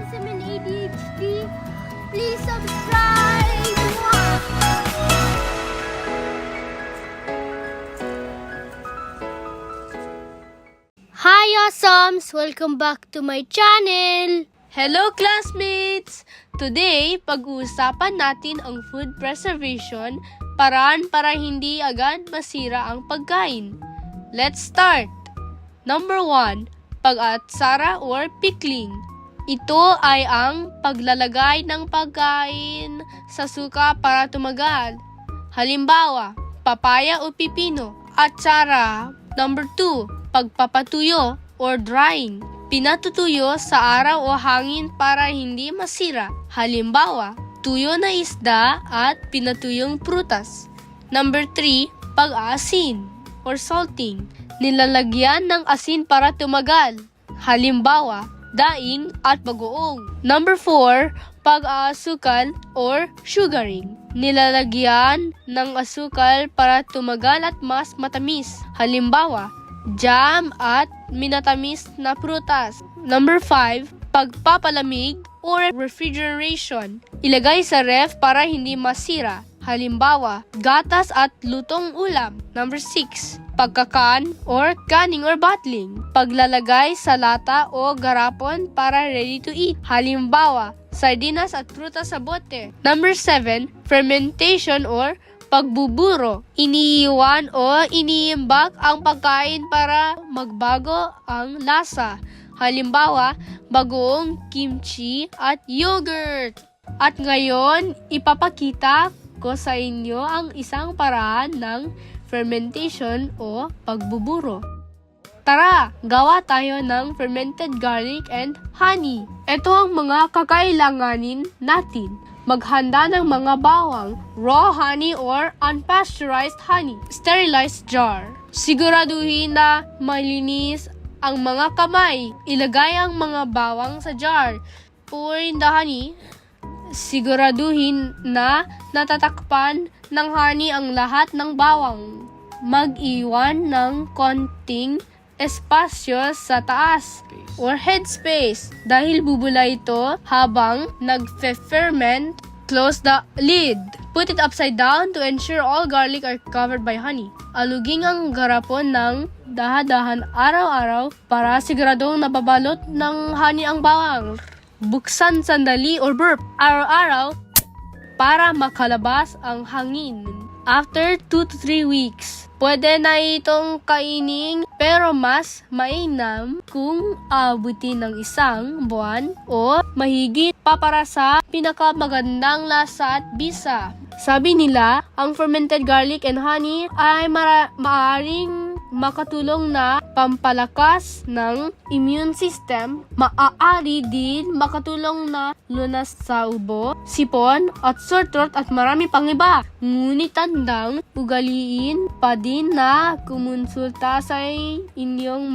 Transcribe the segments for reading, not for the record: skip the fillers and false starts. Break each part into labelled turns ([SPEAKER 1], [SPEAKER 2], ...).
[SPEAKER 1] autism and ADHD. Please subscribe! Hi awesomes! Welcome back to my channel!
[SPEAKER 2] Hello classmates! Today, pag-uusapan natin ang food preservation, paraan para hindi agad masira ang pagkain. Let's start! Number 1, pag-atsara or pickling. Ito ay ang paglalagay ng pagkain sa suka para tumagal. Halimbawa, papaya o pipino. Atsara. Number 2, pagpapatuyo or drying. Pinatutuyo sa araw o hangin para hindi masira. Halimbawa, tuyo na isda at pinatuyong prutas. Number 3, pag-aasin or salting. Nilalagyan ng asin para tumagal. Halimbawa, daing at bagoong. Number 4, pag-aasukal or sugaring. Nilalagyan ng asukal para tumagal at mas matamis. Halimbawa, jam at minatamis na prutas. Number 5, pagpapalamig or refrigeration. Ilagay sa ref para hindi masira. Halimbawa, gatas at lutong ulam. Number 6, pagkakan or canning or bottling. Paglalagay sa lata o garapon para ready to eat. Halimbawa, sardinas at prutas sa bote. Number 7, fermentation or pagbuburo. Iniiwan o iniimbak ang pagkain para magbago ang lasa. Halimbawa, bagoong kimchi at yogurt. At ngayon, ipapakita ko sa inyo ang isang paraan ng fermentation o pagbuburo. Tara, gawa tayo ng fermented garlic and honey. Ito ang mga kakailanganin natin. Maghanda ng mga bawang, raw honey or unpasteurized honey. Sterilized jar. Siguraduhin na malinis ang mga kamay. Ilagay ang mga bawang sa jar. Pour in the honey. Siguraduhin na natatakpan ng honey ang lahat ng bawang. Mag-iwan ng konting espasyo sa taas or headspace dahil bubula ito habang nag-ferment. Close the lid. Put it upside down to ensure all garlic are covered by honey. Alugin ang garapon ng dahan-dahan araw-araw para siguradong nababalot ng honey ang bawang. Buksan sandali or burp araw-araw para makalabas ang hangin. After 2 to 3 weeks, pwede na itong kainin pero mas mainam kung abutin ng 1 buwan o mahigit pa para sa pinakamagandang lasa at bisa. Sabi nila, ang fermented garlic and honey ay maaaring makatulong na pampalakas ng immune system, maaari din makatulong na lunas sa ubo, sipon at sore throat at marami pang iba. Ngunit tandang ugaliin pa din na kumonsulta sa inyong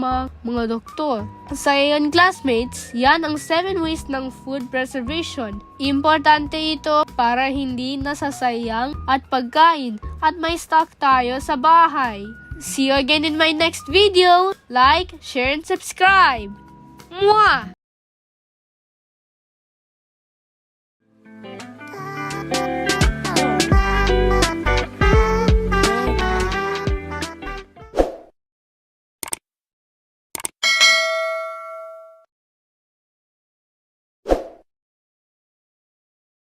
[SPEAKER 2] mga doktor. Sa iyon classmates, yan ang 7 ways ng food preservation. Importante ito para hindi nasasayang at pagkain at may stock tayo sa bahay. See you again in my next video. Like, share, and subscribe. Mwah!